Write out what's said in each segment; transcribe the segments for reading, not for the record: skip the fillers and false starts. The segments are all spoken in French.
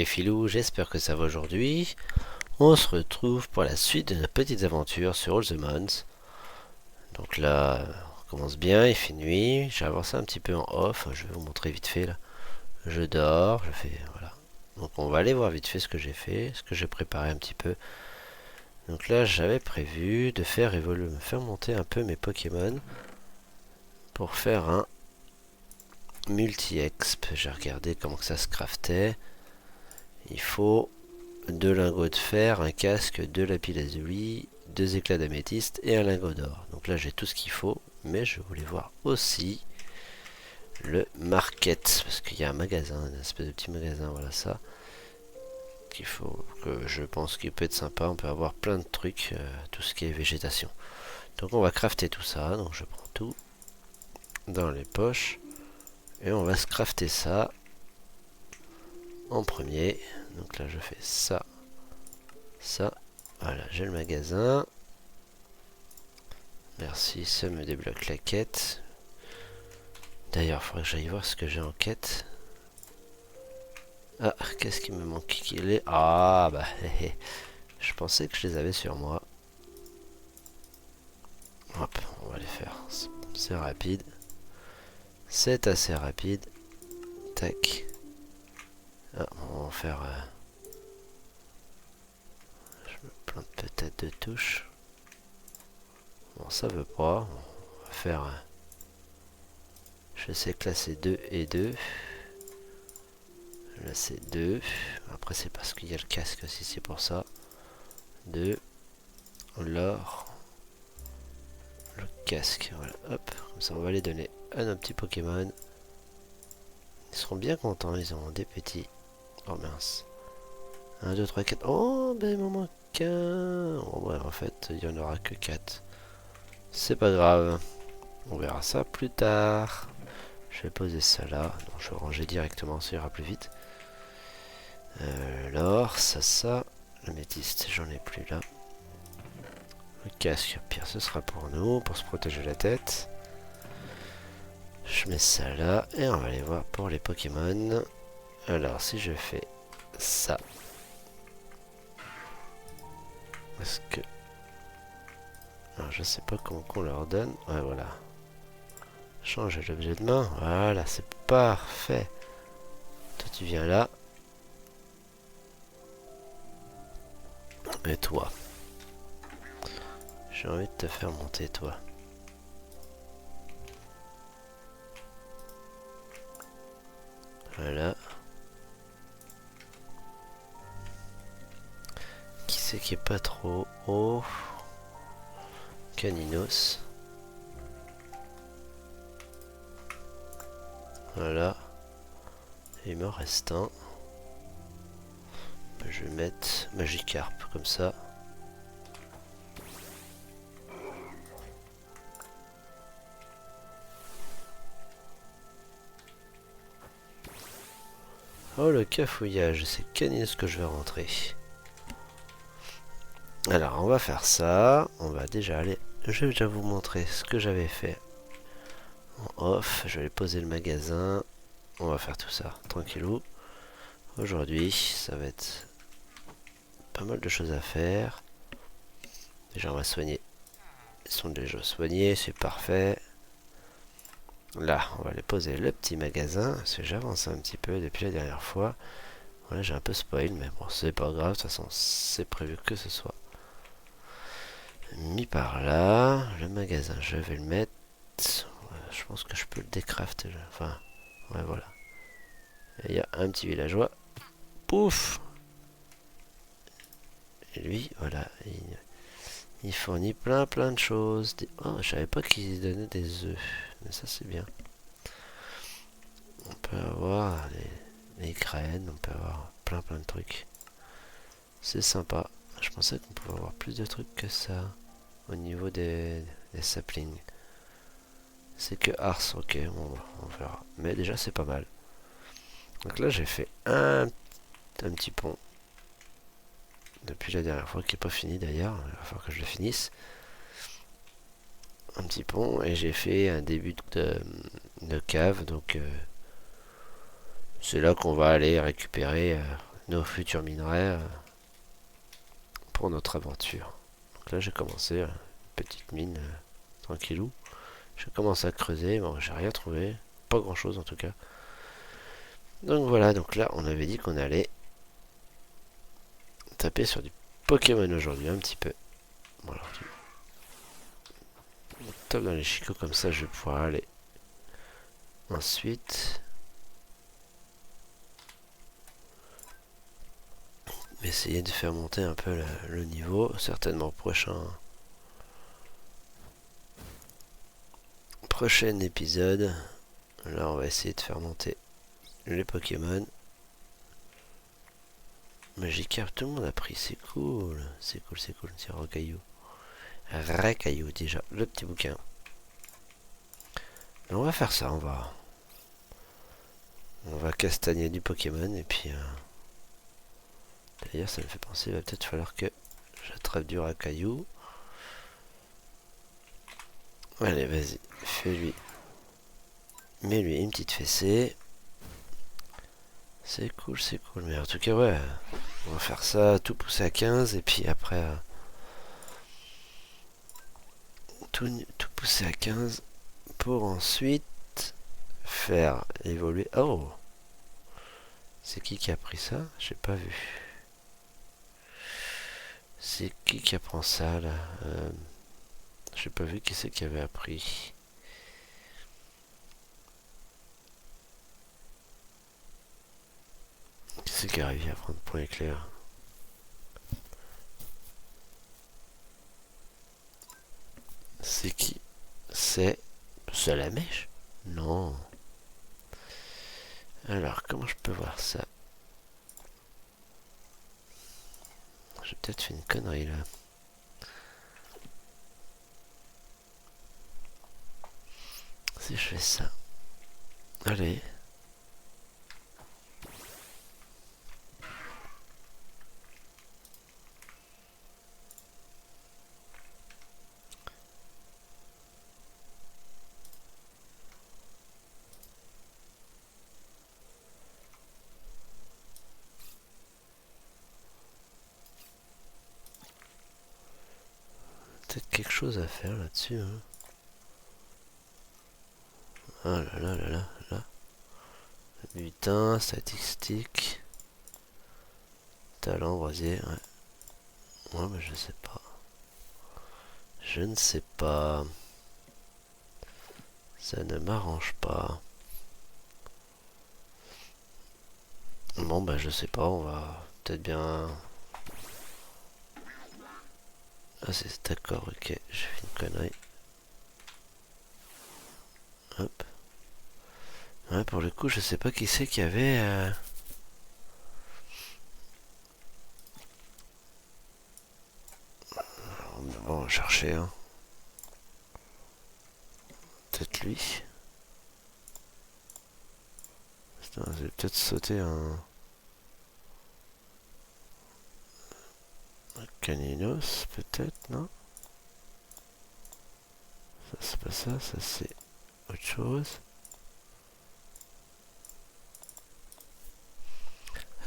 les filous, j'espère que ça va aujourd'hui. On se retrouve pour la suite de nos petites aventures sur All the Mons. Donc là, on commence bien, il fait nuit. J'ai avancé un petit peu en off, je vais vous montrer vite fait là. Je dors, je fais... voilà. Donc on va aller voir vite fait ce que j'ai fait, ce que j'ai préparé un petit peu. Donc là, j'avais prévu de faire monter un peu mes Pokémon pour faire un multi-exp. J'ai regardé comment que ça se craftait. Il faut 2 lingots de fer, un casque, 2 lapis-lazuli, 2 éclats d'améthyste et un lingot d'or. Donc là j'ai tout ce qu'il faut, mais je voulais voir aussi le market, parce qu'il y a un magasin, un espèce de petit magasin, voilà ça, qu'il faut, que je pense qu'il peut être sympa, on peut avoir plein de trucs, tout ce qui est végétation. Donc on va crafter tout ça, donc je prends tout dans les poches, et on va se crafter ça en premier. Donc là je fais ça, ça, voilà, j'ai le magasin. Merci, ça me débloque la quête. D'ailleurs, il faudrait que j'aille voir ce que j'ai en quête. Ah, qu'est-ce qui me manque qu'il est... Ah, bah, je pensais que je les avais sur moi. Hop, on va les faire. C'est rapide. C'est assez rapide. Tac. Ah, on va faire... je me plante peut-être de touches. Bon, ça veut pas. On va faire... je sais que là c'est 2 et 2. Là c'est 2. Après c'est parce qu'il y a le casque aussi, c'est pour ça. 2. L'or. Le casque. Voilà, hop. Comme ça on va les donner à nos petits Pokémon. Ils seront bien contents, ils ont des petits. Oh mince. 1, 2, 3, 4. Oh ben il m'en manque un. Oh, ouais, en fait il n'y en aura que 4. C'est pas grave. On verra ça plus tard. Je vais poser ça là. Non, je vais ranger directement, ça ira plus vite. L'or, ça. L'améthyste, j'en ai plus là. Le casque, pire, ce sera pour nous, pour se protéger la tête. Je mets ça là, et on va aller voir pour les Pokémon. Alors, si je fais ça. Est-ce que... alors, je sais pas comment qu'on leur donne. Ouais, voilà. Changer l'objet de main. Voilà, c'est parfait. Toi, tu viens là. Et toi. J'ai envie de te faire monter, toi. Voilà. Qui c'est qui est pas trop haut? Caninos. Voilà. Et il m'en reste un. Je vais mettre Magikarp comme ça. Oh le cafouillage, c'est Caninos que je vais rentrer. Alors on va faire ça. On va déjà aller... je vais déjà vous montrer ce que j'avais fait en off. Je vais poser le magasin. On va faire tout ça tranquillou. Aujourd'hui ça va être pas mal de choses à faire. Déjà on va soigner. Ils sont déjà soignés, c'est parfait. Là on va aller poser le petit magasin. Parce que j'avance un petit peu depuis la dernière fois. Voilà, j'ai un peu spoil, mais bon c'est pas grave. De toute façon c'est prévu que ce soit mis par là. Le magasin je vais le mettre. Je pense que je peux le décraft. Enfin ouais voilà. Il y a un petit villageois. Pouf. Et lui voilà. Il fournit plein de choses. Oh, je savais pas qu'il donnait des œufs. Mais ça c'est bien. On peut avoir les graines, on peut avoir plein de trucs. C'est sympa. Je pensais qu'on pouvait avoir plus de trucs que ça. Au niveau des saplings. C'est que Ars, ok, bon, on verra. Mais déjà c'est pas mal. Donc là j'ai fait un petit pont. Depuis la dernière fois qui n'est pas fini d'ailleurs. Il va falloir que je le finisse. Un petit pont et j'ai fait un début de cave. Donc c'est là qu'on va aller récupérer nos futurs minerais pour notre aventure. Donc là j'ai commencé petite mine tranquillou. Je commence à creuser, bon j'ai rien trouvé, pas grand chose en tout cas. Donc voilà, donc là on avait dit qu'on allait taper sur du Pokémon aujourd'hui un petit peu. Voilà, on tape dans les chicots comme ça, je vais pouvoir aller ensuite essayer de faire monter un peu le niveau, certainement prochain épisode. Là on va essayer de faire monter les Pokémon. Magikarp, tout le monde a pris, c'est cool. C'est cool, c'est cool. Tiens, Rocaillou. Racaillou, déjà, le petit bouquin. Mais on va faire ça, on va castagner du Pokémon et puis... D'ailleurs, ça me fait penser, il va peut-être falloir que j'attrape du Racaillou. Allez, vas-y, fais-lui. Mets-lui une petite fessée. C'est cool, mais en tout cas, ouais, on va faire ça, tout pousser à 15, et puis après, tout pousser à 15, pour ensuite faire évoluer... Oh! C'est qui a pris ça? J'ai pas vu. C'est qui apprend ça, là? J'ai pas vu qui c'est qui avait appris. Qui c'est qui a réussi à prendre point éclair? C'est qui? C'est la mèche? Non. Alors, comment je peux voir ça? J'ai peut-être fait une connerie là. Si je fais ça. Allez. Peut-être quelque chose à faire là-dessus. Hein. Ah là là là là là. Butin, statistique. Talent, brasier, ouais. Ouais, mais je sais pas. Je ne sais pas. Ça ne m'arrange pas. Bon, bah, je sais pas, on va peut-être bien... Ah, c'est d'accord, ok, j'ai fait une connerie. Hop. Ouais, pour le coup, je sais pas qui c'est qui avait... Bon, on va chercher, hein. Peut-être lui. Putain, j'ai peut-être sauté un Caninos, peut-être, non? Ça, c'est pas ça, ça c'est autre chose.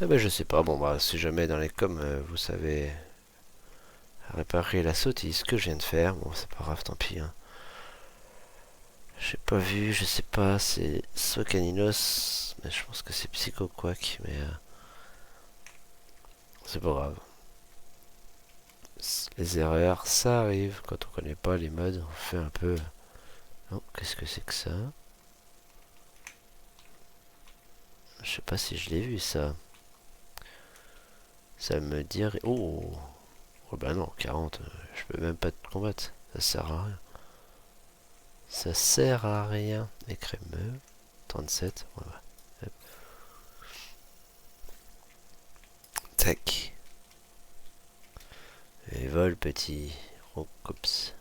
Eh ben, je sais pas, bon, bah, si jamais dans les coms, vous savez réparer la sottise que je viens de faire, bon, c'est pas grave, tant pis, hein. J'ai pas vu, je sais pas, c'est soit Caninos, mais je pense que c'est Psycho Quack, mais c'est pas grave. Les erreurs, ça arrive quand on connaît pas les modes, on fait un peu... Oh, qu'est-ce que c'est que ça? Je sais pas si je l'ai vu ça. Ça me dirait... Oh! Oh bah non, 40, je peux même pas te combattre, ça sert à rien. Ça sert à rien. Écrémeux, 37, voilà. Hop. Tac. Et vol, petit Rocops.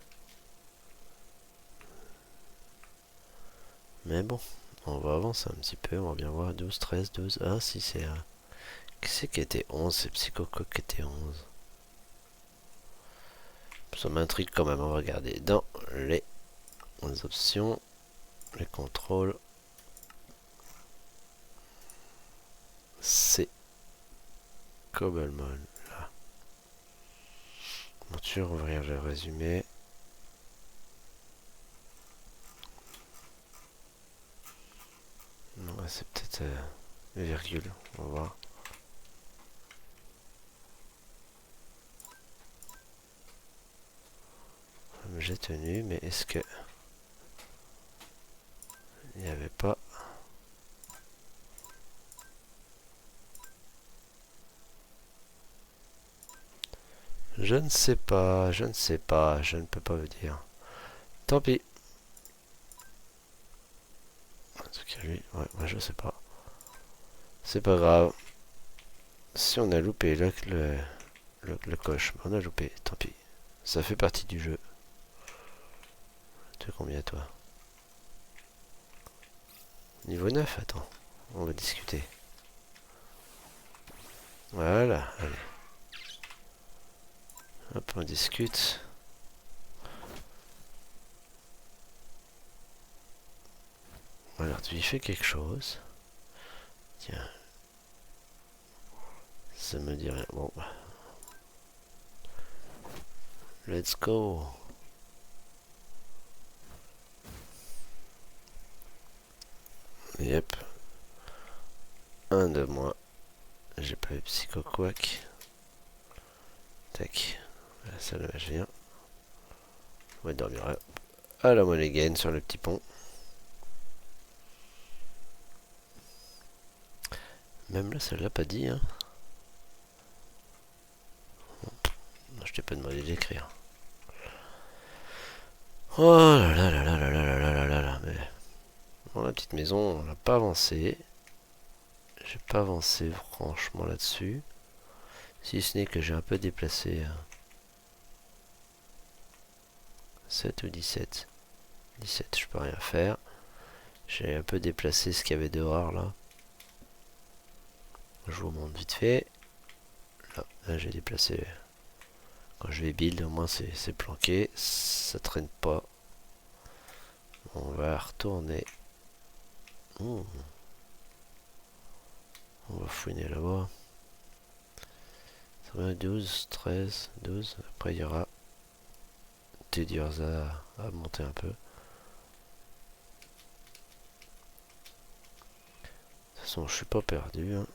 Mais bon, on va avancer un petit peu, on va bien voir. 12, 13, 12. Ah, si c'est... Qui c'est qui était 11? C'est Psychocoq qui était 11. Ça m'intrigue quand même, on va regarder dans les options, les contrôles. C'est Cobblemon, là. Monture, ouvrir le résumé. Non, c'est peut-être les virgules, on va voir. J'ai tenu, mais est-ce que il n'y avait pas... Je ne sais pas, je ne sais pas, je ne peux pas vous dire. Tant pis. En tout cas, lui, ouais, moi je sais pas. C'est pas grave. Si on a loupé le coche, on a loupé, tant pis. Ça fait partie du jeu. Tu as combien toi? Niveau 9, attends. On va discuter. Voilà, allez. Hop, on discute. Alors, tu y fais quelque chose. Tiens. Ça me dit rien. Bon. Let's go. Yep. Un de moins. J'ai pas eu psychoquack. Tac. Ça là, je viens. On va dormir à la monnaie gaine sur le petit pont. Même là, ça l'a pas dit, hein. Non, je t'ai pas demandé d'écrire. Oh là là là là là là là là là là. Mais... Bon, la petite maison, on n'a pas avancé. J'ai pas avancé franchement là-dessus. Si ce n'est que j'ai un peu déplacé 7 ou 17. 17, je peux rien faire. J'ai un peu déplacé ce qu'il y avait dehors là. Je vous montre vite fait. Là j'ai déplacé. Quand je vais build, au moins c'est planqué. Ça traîne pas. On va retourner. On va fouiner là-bas. 12, 13, 12. Après il y aura Tedious à monter un peu. De toute façon, je suis pas perdu. Hein.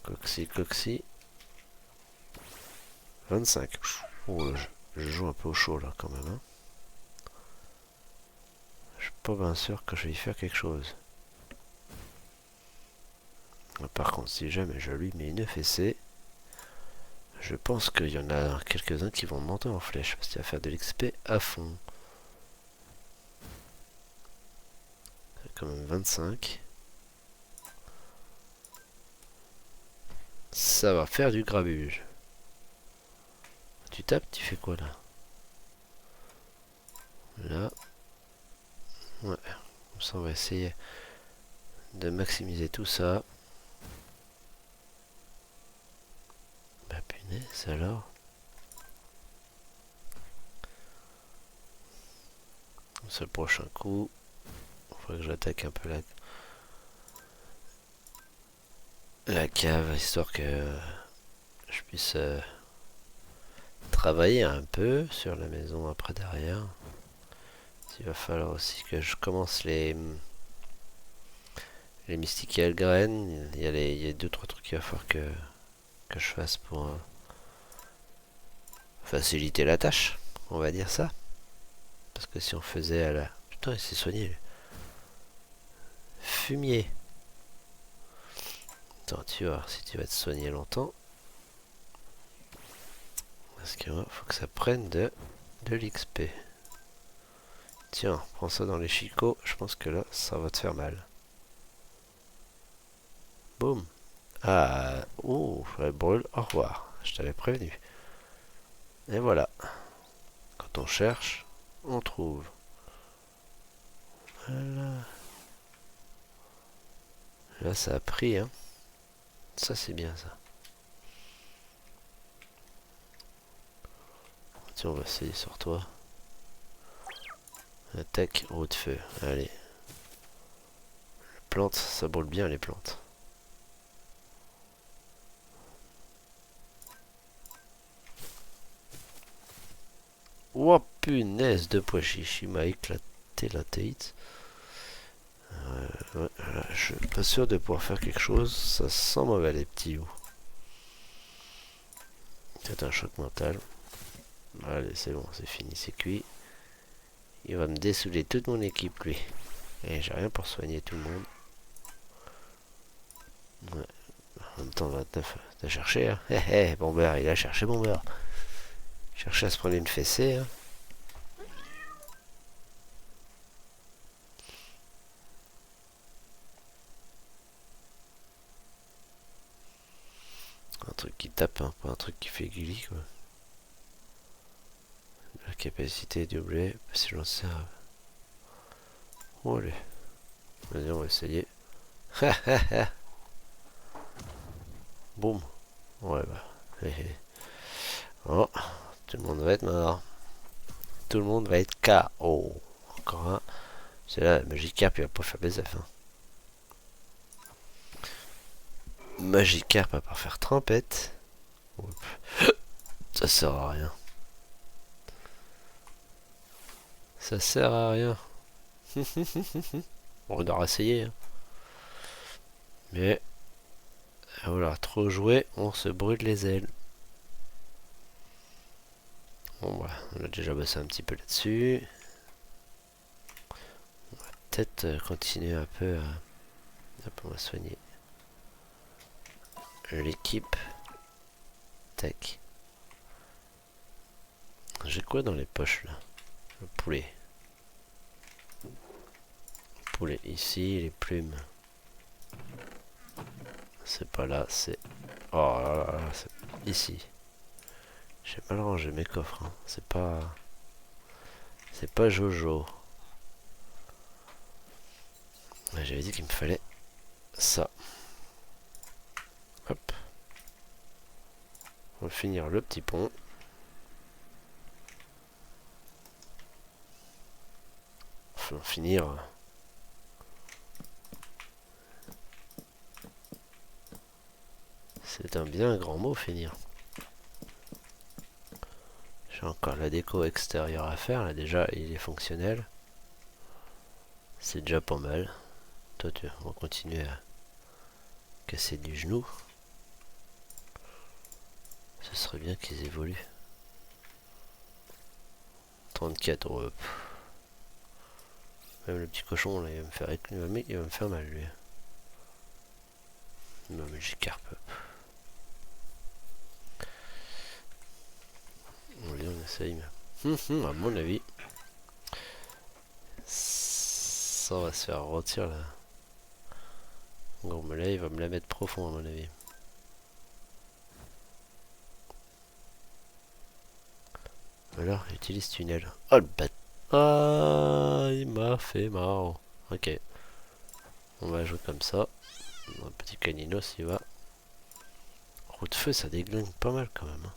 Coxy. 25. Oh, je joue un peu au chaud là quand même. Hein. Je suis pas bien sûr que je vais y faire quelque chose. Par contre, si jamais je lui mets une fessée, je pense qu'il y en a quelques-uns qui vont monter en flèche parce qu'il va faire de l'XP à fond. C'est quand même 25. Ça va faire du grabuge. Tu tapes, tu fais quoi là? Là. Ouais. Comme ça, on va essayer de maximiser tout ça. Bah punaise alors. C'est le prochain coup. Il faudrait que j'attaque un peu la cave, histoire que je puisse travailler un peu sur la maison après derrière. Il va falloir aussi que je commence les mystical graines. Il y a 2-3 trucs qu'il va falloir que je fasse pour faciliter la tâche, on va dire ça. Parce que si on faisait à la... Putain, il s'est soigné. Fumier. Attends, tu vas voir si tu vas te soigner longtemps. Parce qu'il faut que ça prenne de l'XP. Tiens, prends ça dans les chicots. Je pense que là, ça va te faire mal. Boum. Ah, ouh, elle brûle. Au revoir. Je t'avais prévenu. Et voilà. Quand on cherche, on trouve. Voilà. Là, ça a pris, hein. Ça, c'est bien, ça. Tiens, on va essayer sur toi. Attaque, roue de feu. Allez. Les plantes, ça brûle bien, les plantes. Oh punaise, de pois chiches, il m'a éclaté la tête. Ouais, là, je suis pas sûr de pouvoir faire quelque chose. Ça sent mauvais les petits loups. C'est un choc mental. Allez, c'est bon, c'est fini, c'est cuit. Il va me dessouder toute mon équipe, lui. Et j'ai rien pour soigner tout le monde. Ouais. En même temps, 29, t'as cherché, hein. Hé hé, Bomber, il a cherché Bomber. Cherché à se prendre une fessée, hein. Un truc qui tape, hein, pas un truc qui fait gully, quoi. La capacité est doublée, si j'en sais. Oh, allez. Vas-y, on va essayer. Boum. Ouais, bah. Hé hé. Oh, tout le monde va être mort. Tout le monde va être KO. Encore un. C'est là, Magikarp, il va pas faire des F. Hein. Magikarp va pas faire trempette. Ça sert à rien. Ça sert à rien. On doit essayer. Hein. Mais, voilà, trop jouer, on se brûle les ailes. Bon, voilà, on a déjà bossé un petit peu là-dessus. On va peut-être continuer un peu à... Hop, on va soigner l'équipe. Tac. J'ai quoi dans les poches là? Le poulet. Poulet ici, les plumes. C'est pas là, c'est... Oh là là, là c'est ici. J'ai mal rangé mes coffres, hein. C'est pas... C'est pas Jojo. J'avais dit qu'il me fallait ça. Hop. On va finir le petit pont. Enfin, finir... C'est un bien grand mot, finir. J'ai encore la déco extérieure à faire. Là, déjà, il est fonctionnel. C'est déjà pas mal. Toi, on va continuer à casser du genou. Ce serait bien qu'ils évoluent. 34 euros. Même le petit cochon, là, il va me faire, il va me faire mal, lui. Non, mais j'ai carpe. On essaye. À mon avis, ça va se faire rôtir là. Bon, mais là, il va me la mettre profond, à mon avis. Alors, utilise tunnel. Oh le bâtard. Ah, il m'a fait marre. Ok. On va jouer comme ça. Un petit canino s'il va. Roue de feu, ça déglingue pas mal quand même. Hein.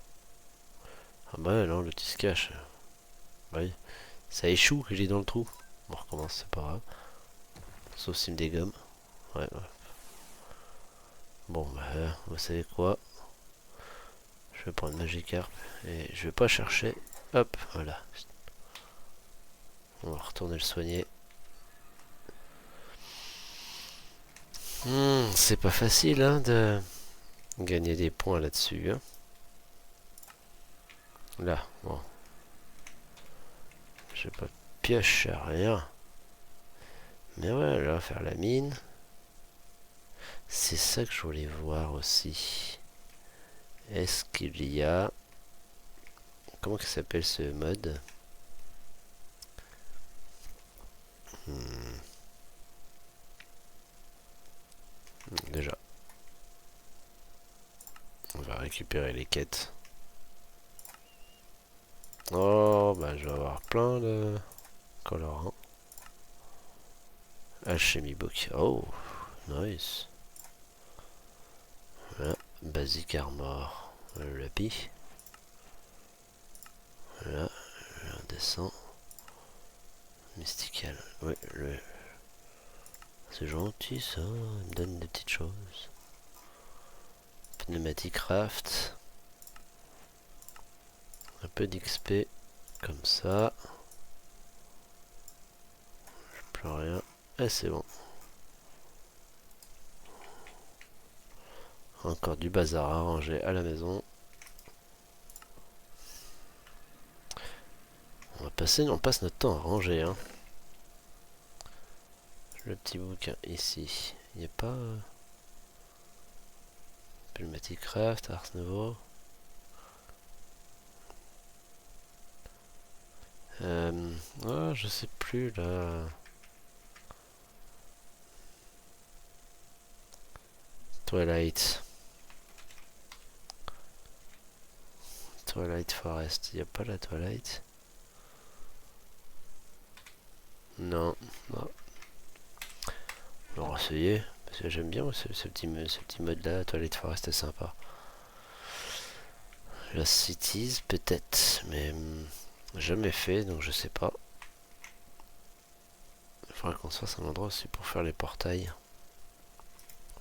Ah bah non, le petit se cache. Bah oui. Ça échoue, il est dans le trou. On recommence, c'est pas grave. Sauf s'il me dégomme. Ouais, ouais. Bon, bah, vous savez quoi? Je vais prendre Magikarp et je vais pas chercher. Hop, voilà. On va retourner le soigner. C'est pas facile hein, de gagner des points là-dessus. Hein. Là, bon. Je vais pas piocher rien. Mais ouais, là, faire la mine. C'est ça que je voulais voir aussi. Est-ce qu'il y a... Comment ça s'appelle ce mode? Déjà. On va récupérer les quêtes. Oh, bah je vais avoir plein de colorants. Alchemy Book. Oh, nice. Voilà, Basic Armor. Le lapis. Voilà, on descend. Mystical. Oui, c'est gentil ça, il me donne des petites choses. Pneumatic Raft. Un peu d'XP. Comme ça. Plus rien. Et c'est bon. Encore du bazar à ranger à la maison. On passe notre temps à ranger, hein. Le petit bouquin ici. Il n'y a pas... Pneumatic Craft, Ars Nouveau. Oh, je sais plus là. Twilight. Twilight Forest. Il n'y a pas la Twilight. Non. Non. On va essayer. Parce que j'aime bien ce petit mode là. Twilight Forest est sympa. La Cities peut-être. Mais jamais fait donc je sais pas. Il faudrait qu'on se fasse un endroit aussi pour faire les portails.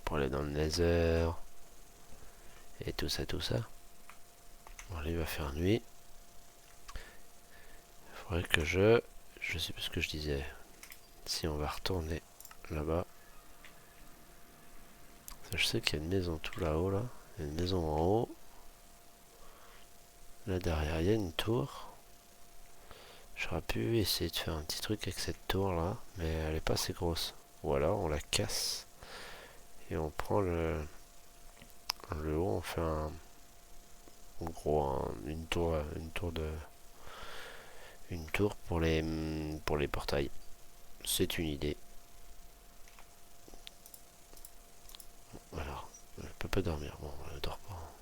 Pour aller dans le Nether. Et tout ça, tout ça. Bon, là, il va faire nuit. Il faudrait que je sais plus ce que je disais. Si on va retourner là-bas. Je sais qu'il y a une maison tout là-haut, là. Il y a une maison en haut. Là derrière, il y a une tour. J'aurais pu essayer de faire un petit truc avec cette tour là. Mais elle est pas assez grosse. Ou alors on la casse. Et on prend le haut, on fait un... En gros, une tour pour les portails. C'est une idée. Alors, je peux pas dormir. Bon, ne dors pas.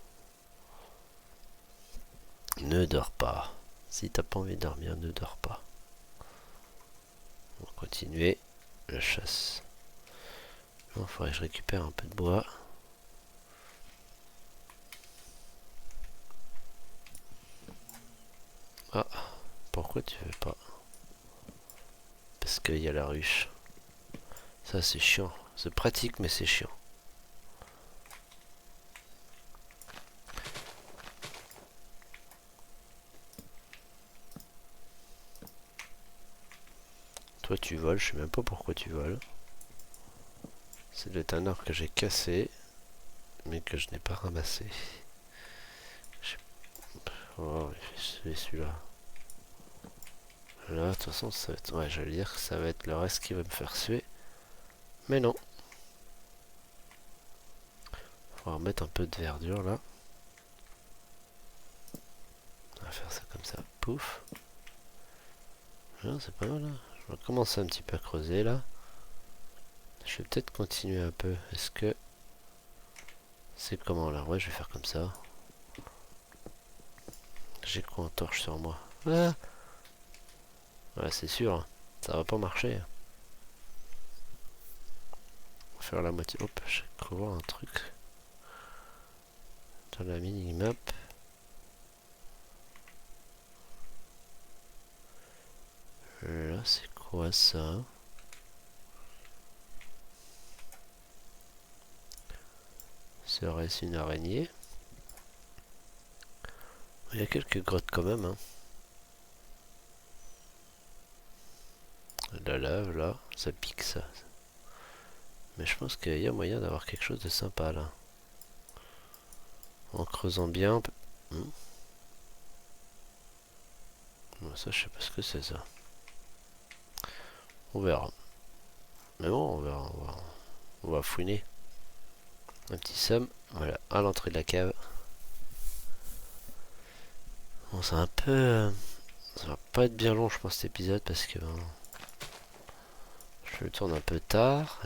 Ne dors pas. Si t'as pas envie de dormir, ne dors pas. On va continuer la chasse. Il faudrait que je récupère un peu de bois. Ah, pourquoi tu veux pas? Parce qu'il y a la ruche. Ça c'est chiant. C'est pratique mais c'est chiant. Toi tu voles, je sais même pas pourquoi tu voles. C'est le un arbre que j'ai cassé, mais que je n'ai pas ramassé. Oh, c'est celui-là. Là, de toute façon, ça va être... Ouais, j'allais dire que ça va être le reste qui va me faire suer. Mais non. On va remettre un peu de verdure là. On va faire ça comme ça. Pouf. C'est pas mal là. Je vais commencer un petit peu à creuser là. Je vais peut-être continuer un peu. Est-ce que... C'est comment là? Ouais, je vais faire comme ça. J'ai quoi en torche sur moi? Ah, ouais, c'est sûr. Hein. Ça va pas marcher. On va faire la moitié. Hop, je vais voir un truc. Dans la mini-map. Là, c'est quoi ça? Serait-ce une araignée? Il y a quelques grottes quand même. Hein. La lave là, ça pique ça. Mais je pense qu'il y a moyen d'avoir quelque chose de sympa là. En creusant bien. Bon, ça, je sais pas ce que c'est ça. On verra. Mais bon, on verra. On va fouiner. Un petit somme. Voilà, à l'entrée de la cave. Bon, c'est un peu... ça va pas être bien long, je pense, cet épisode, parce que... je le tourne un peu tard.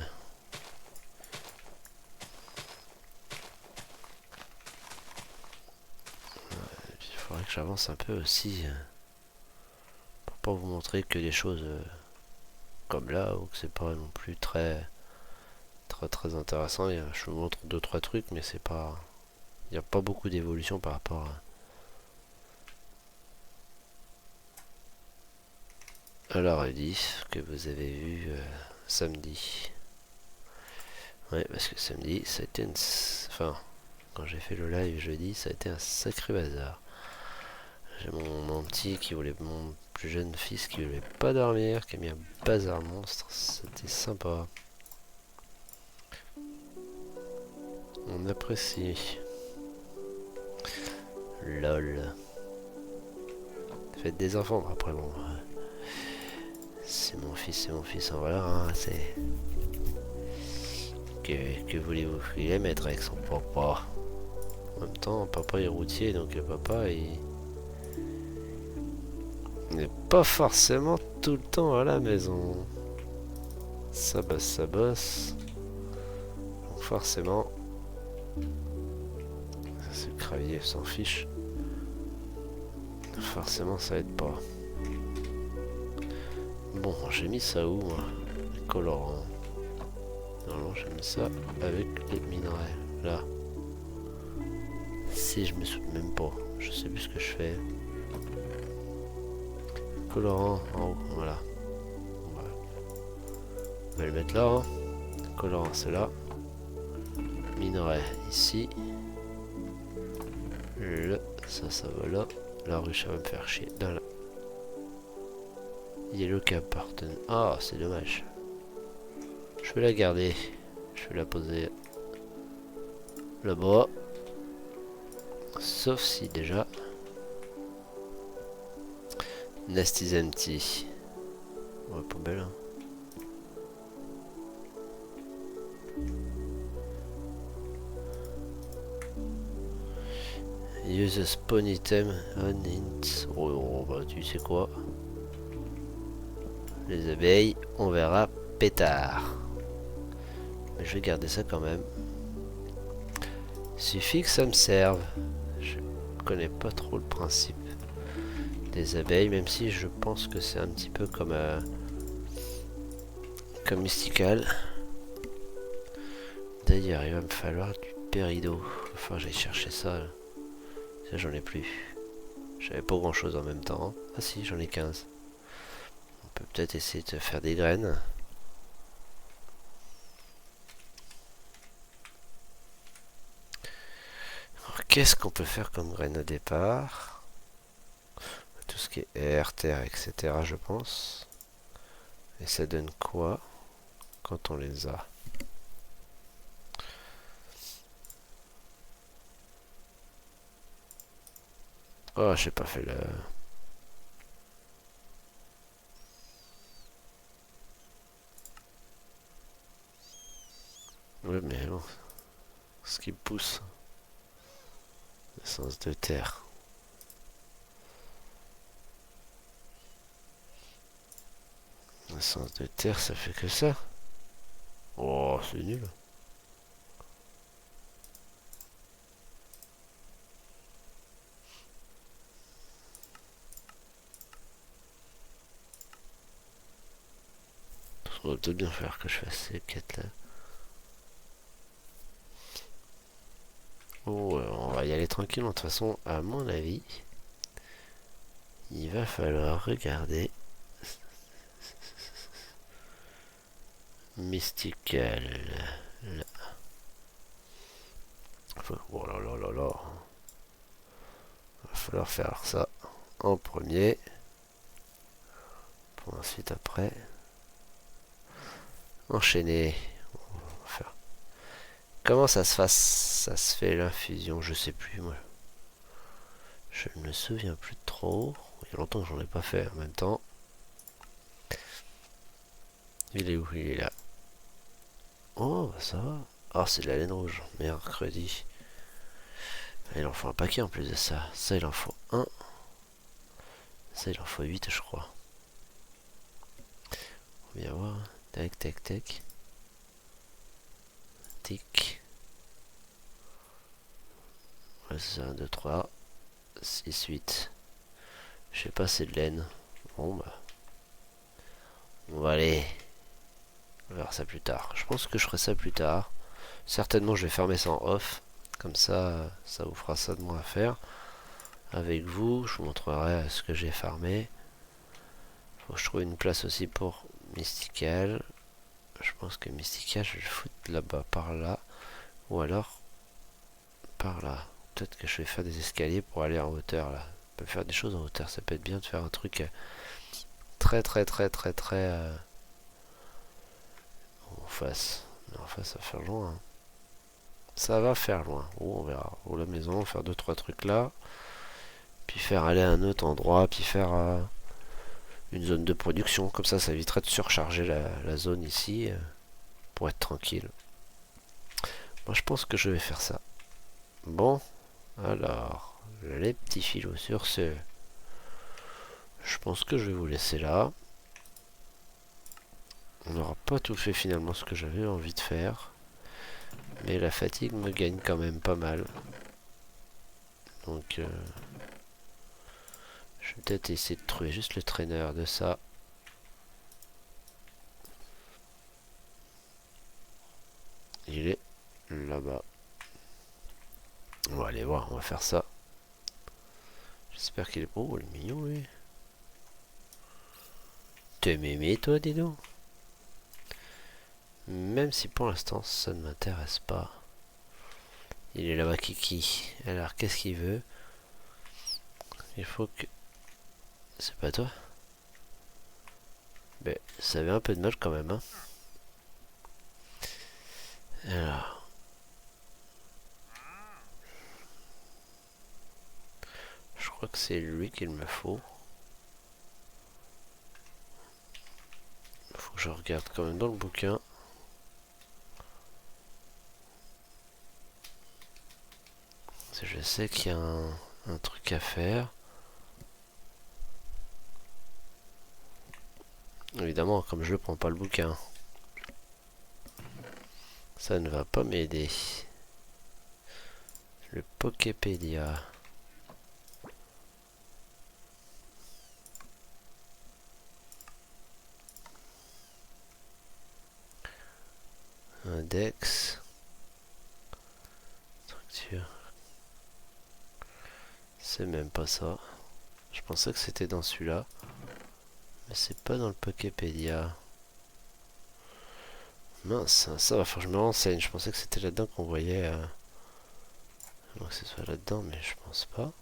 Il faudrait que j'avance un peu aussi. Pour pas vous montrer que des choses comme là, ou que c'est pas non plus très intéressant. Je vous montre 2-3 trucs, mais c'est pas... Il n'y a pas beaucoup d'évolution par rapport à la rediff que vous avez vu samedi. Ouais, parce que samedi, ça a été une... Enfin, quand j'ai fait le live jeudi, ça a été un sacré bazar. J'ai mon petit qui voulait, mon plus jeune fils qui voulait pas dormir, qui a mis un bazar monstre. C'était sympa. On apprécie. LOL. Faites des enfants. Après bon, c'est mon fils, en voilà. Hein, c'est que voulez-vous? Il aime être avec son papa. En même temps, papa est routier, donc papa il n'est pas forcément tout le temps à la maison. Ça bosse, ça bosse. Donc forcément, ce cravier s'en fiche. Forcément, ça aide pas. Bon, j'ai mis ça où, moi? Les colorants. Normalement, j'ai mis ça avec les minerais. Là. Si je me souviens même pas. Je sais plus ce que je fais. Colorant en haut, voilà. On va le mettre là. Hein. Colorant, c'est là. Minerai, ici. Ça va là. La ruche, ça va me faire chier. Dans là. Yellow qui appartient. Ah, c'est dommage. Je vais la garder. Je vais la poser là-bas. Sauf si déjà. Nest is empty. Ouais, poubelle. Hein. Use a spawn item on int. Oh, bah tu sais quoi. Les abeilles, on verra pétard. Mais je vais garder ça quand même. Suffit que ça me serve. Je connais pas trop le principe des abeilles, même si je pense que c'est un petit peu comme Mystical. D'ailleurs, il va me falloir du pérido. Enfin, j'aille chercher ça. Là. Ça, j'en ai plus. J'avais pas grand chose en même temps. Ah si, j'en ai 15. On peut peut-être essayer de faire des graines. Alors, qu'est-ce qu'on peut faire comme graines au départ? Tout ce qui est air, terre, etc. je pense. Et ça donne quoi quand on les a? Oh, j'ai pas fait le... Oui, mais bon. Ce qui pousse. L'essence de terre. L'essence de terre, ça fait que ça. Oh, c'est nul. Ça va peut-être bien faire que je fasse ces quêtes là. Oh, on va y aller tranquille. De toute façon, à mon avis, il va falloir regarder Mystical. Là. Oh là là là là. Il va falloir faire ça en premier. Pour ensuite après enchaîner. Faire. Comment ça se fait l'infusion? Je sais plus moi. Je ne me souviens plus trop. Il y a longtemps que j'en ai pas fait en même temps. Il est où? Il est là. Oh, bah ça va. Oh, c'est de la laine rouge. Mercredi. Il en faut un paquet en plus de ça. Ça, il en faut un. Ça, il en faut 8, je crois. On va bien voir. Tac, tac, tac. Tic. Ouais, c'est ça. 1, 2, 3. 6, 8. Je sais pas, c'est de laine. Bon, bah. On va aller. On va voir ça plus tard. Je pense que je ferai ça plus tard. Certainement, je vais fermer ça en off. Comme ça, ça vous fera ça de moi à faire. Avec vous, je vous montrerai ce que j'ai farmé. Faut que je trouve une place aussi pour Mystical. Je pense que Mystical, je vais le foutre là-bas, par là. Ou alors, par là. Peut-être que je vais faire des escaliers pour aller en hauteur, là. peut faire des choses en hauteur. Ça peut être bien de faire un truc très en face. Mais en face, ça va faire loin. Hein. Ça va faire loin. Oh, on verra. Ou la maison, faire 2-3 trucs là. Puis faire aller à un autre endroit. Puis faire une zone de production. Comme ça éviterait de surcharger la zone ici. Pour être tranquille. Moi, je pense que je vais faire ça. Bon. Alors. Les petits filous sur ce. Je pense que je vais vous laisser là. On n'aura pas tout fait finalement ce que j'avais envie de faire. Mais la fatigue me gagne quand même pas mal. Donc je vais peut-être essayer de trouver juste le traîneur de ça. Il est là-bas. On va aller voir, on va faire ça. J'espère qu'il est... Oh, il est mignon lui. T'es mémé toi, dis donc. Même si pour l'instant ça ne m'intéresse pas. Il est là-bas Kiki. Alors qu'est-ce qu'il veut? Il faut que... C'est pas toi? Ben, ça avait un peu de mal quand même, hein. Alors... Je crois que c'est lui qu'il me faut. Faut que je regarde quand même dans le bouquin. Je sais qu'il y a un truc à faire. Évidemment, comme je ne prends pas le bouquin, ça ne va pas m'aider. Le Poképédia. Index. Structure. C'est même pas ça. Je pensais que c'était dans celui-là. Mais c'est pas dans le Poképédia. Mince, ça va falloir que je me renseigne. Je pensais que c'était là-dedans qu'on voyait... que ce soit là-dedans, mais je pense pas.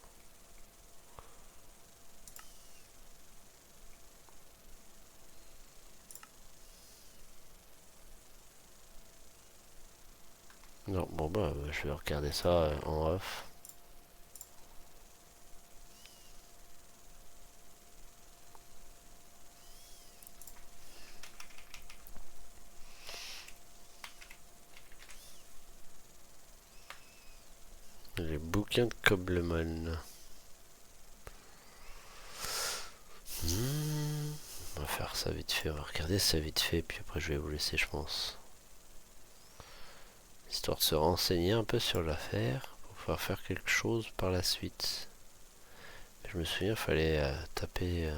Non, bon bah je vais regarder ça en off. Les bouquins de Cobblemon. On va faire ça vite fait, on va regarder ça vite fait, puis après je vais vous laisser, je pense. Histoire de se renseigner un peu sur l'affaire, pour pouvoir faire quelque chose par la suite. Je me souviens, il fallait taper,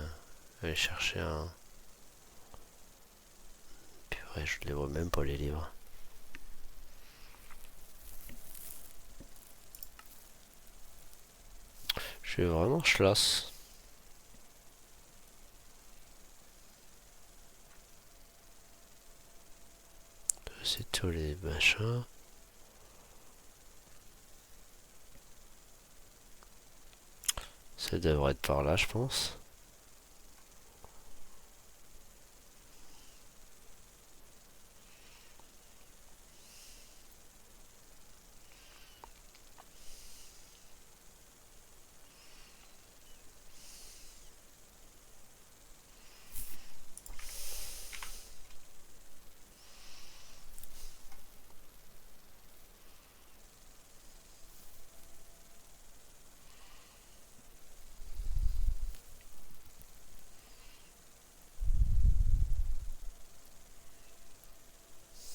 aller chercher un... Puis ouais, je les vois même pas les livres. Je suis vraiment chlasse. C'est tous les machins. Ça devrait être par là, je pense.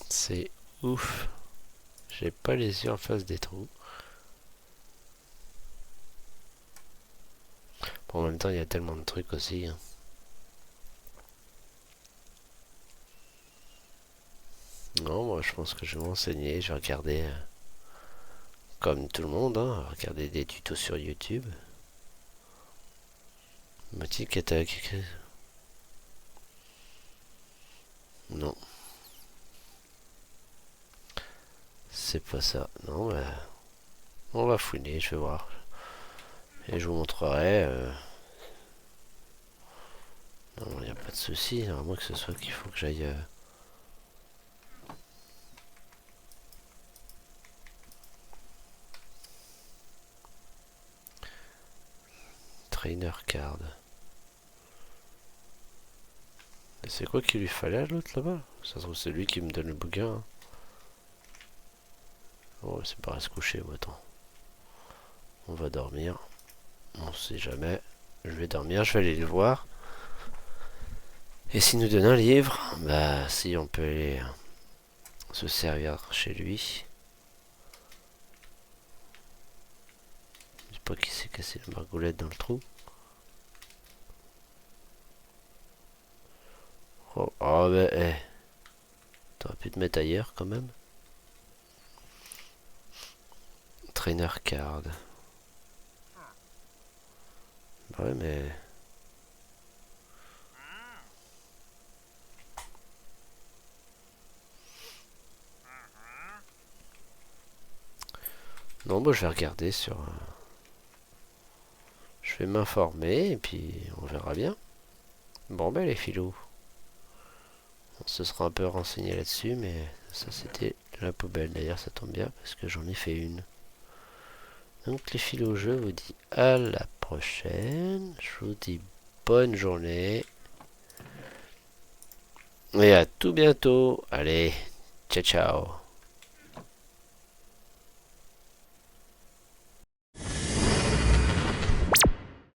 C'est ouf. J'ai pas les yeux en face des trous. Bon, en même temps, il y a tellement de trucs aussi. Hein. Non, moi je pense que je vais m'enseigner. Je vais regarder, comme tout le monde, hein, regarder des tutos sur YouTube. Motique attaque. Non. C'est pas ça. Non, bah, on va fouiner, je vais voir. Et je vous montrerai. Non, il n'y a pas de souci. À moins que ce soit qu'il faut que j'aille. Trainer card. C'est quoi qu'il lui fallait à l'autre là-bas? Ça se trouve c'est lui qui me donne le bouquin. Hein. Oh, c'est pas à se coucher, moi, attends. On va dormir. On sait jamais. Je vais dormir, je vais aller le voir. Et s'il nous donne un livre, bah si on peut aller se servir chez lui. Je sais pas qui s'est cassé la margoulette dans le trou. Oh, oh bah t'aurais pu te mettre ailleurs quand même. Trainer card. Bah ouais mais... Non, moi je vais regarder sur... Je vais m'informer et puis on verra bien. Bon ben les filous. On se sera un peu renseigné là-dessus, mais ça c'était la poubelle. D'ailleurs ça tombe bien parce que j'en ai fait une. Donc les filous, je vous dis à la prochaine. Je vous dis bonne journée. Et à tout bientôt. Allez, ciao ciao.